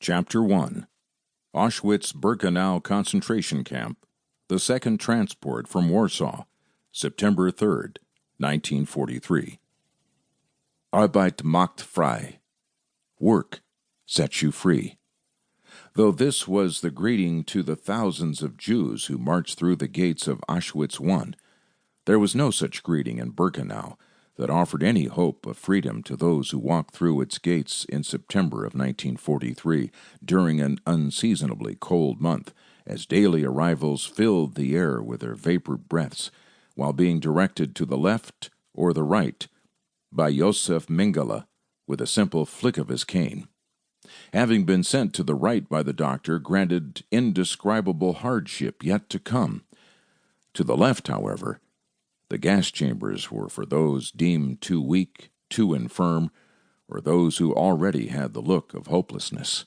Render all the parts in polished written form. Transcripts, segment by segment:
Chapter 1 Auschwitz-Birkenau Concentration Camp, the second transport from Warsaw, September 3rd, 1943. Arbeit macht frei. Work sets you free. Though this was the greeting to the thousands of Jews who marched through the gates of Auschwitz I, there was no such greeting in Birkenau that offered any hope of freedom to those who walked through its gates in September of 1943 during an unseasonably cold month, as daily arrivals filled the air with their vapor breaths, while being directed to the left or the right by Josef Mengele with a simple flick of his cane. Having been sent to the right by the doctor granted indescribable hardship yet to come. To the left, however, the gas chambers were for those deemed too weak, too infirm, or those who already had the look of hopelessness.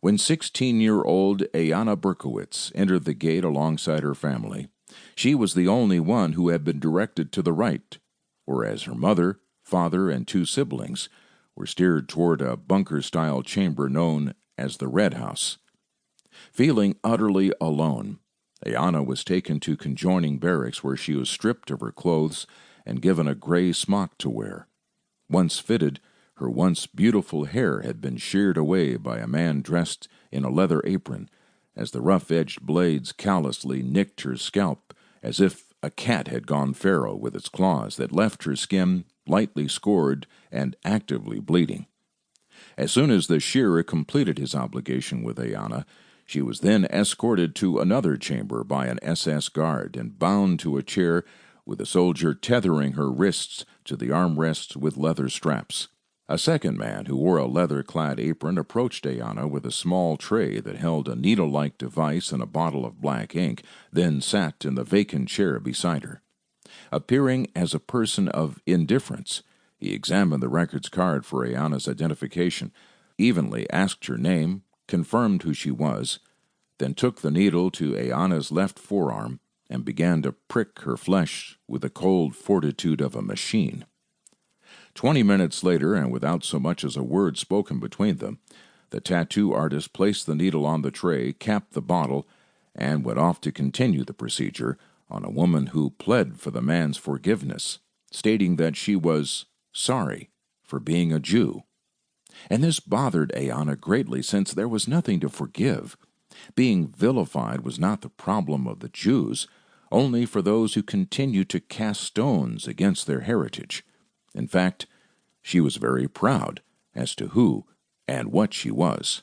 When 16-year-old Ayana Berkowitz entered the gate alongside her family, she was the only one who had been directed to the right, whereas her mother, father, and two siblings were steered toward a bunker-style chamber known as the Red House. Feeling utterly alone, Ayana was taken to conjoining barracks where she was stripped of her clothes and given a gray smock to wear. Once fitted, her once beautiful hair had been sheared away by a man dressed in a leather apron, as the rough-edged blades callously nicked her scalp as if a cat had gone feral with its claws that left her skin lightly scored and actively bleeding. As soon as the shearer completed his obligation with Ayana, she was then escorted to another chamber by an SS guard and bound to a chair with a soldier tethering her wrists to the armrests with leather straps. A second man who wore a leather-clad apron approached Ayana with a small tray that held a needle-like device and a bottle of black ink, then sat in the vacant chair beside her. Appearing as a person of indifference, he examined the records card for Ayana's identification, evenly asked her name, confirmed who she was, then took the needle to Ayana's left forearm and began to prick her flesh with the cold fortitude of a machine. 20 minutes later, and without so much as a word spoken between them, the tattoo artist placed the needle on the tray, capped the bottle, and went off to continue the procedure on a woman who pled for the man's forgiveness, stating that she was sorry for being a Jew. And this bothered Ayana greatly, since there was nothing to forgive. Being vilified was not the problem of the Jews, only for those who continued to cast stones against their heritage. In fact, she was very proud as to who and what she was.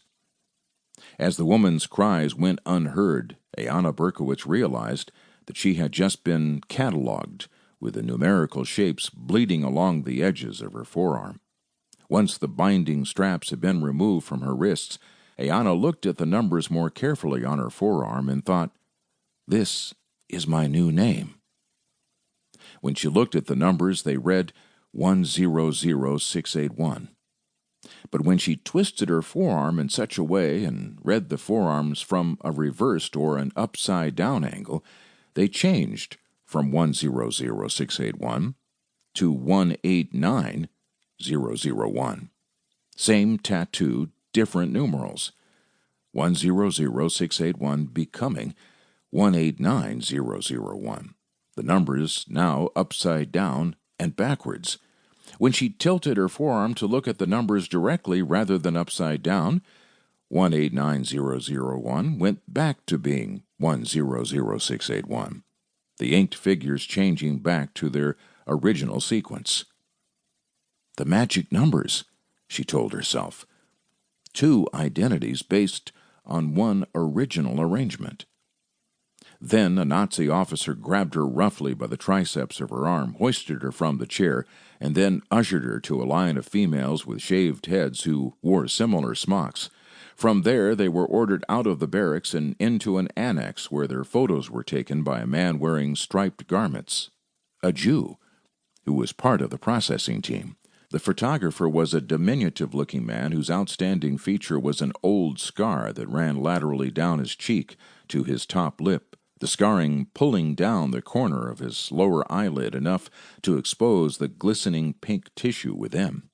As the woman's cries went unheard, Ayana Berkowitz realized that she had just been catalogued, with the numerical shapes bleeding along the edges of her forearm. Once the binding straps had been removed from her wrists, Ayana looked at the numbers more carefully on her forearm and thought, "This is my new name." When she looked at the numbers, they read 100681. But when she twisted her forearm in such a way and read the forearms from a reversed or an upside-down angle, they changed from 100681 to 189001. Same tattoo, different numerals. 100681 becoming 189001. The numbers now upside down and backwards. When she tilted her forearm to look at the numbers directly rather than upside down, 189001 went back to being 100681. The inked figures changing back to their original sequence. The magic numbers, she told herself. Two identities based on one original arrangement. Then a Nazi officer grabbed her roughly by the triceps of her arm, hoisted her from the chair, and then ushered her to a line of females with shaved heads who wore similar smocks. From there, they were ordered out of the barracks and into an annex where their photos were taken by a man wearing striped garments, a Jew, who was part of the processing team. The photographer was a diminutive-looking man whose outstanding feature was an old scar that ran laterally down his cheek to his top lip, the scarring pulling down the corner of his lower eyelid enough to expose the glistening pink tissue within.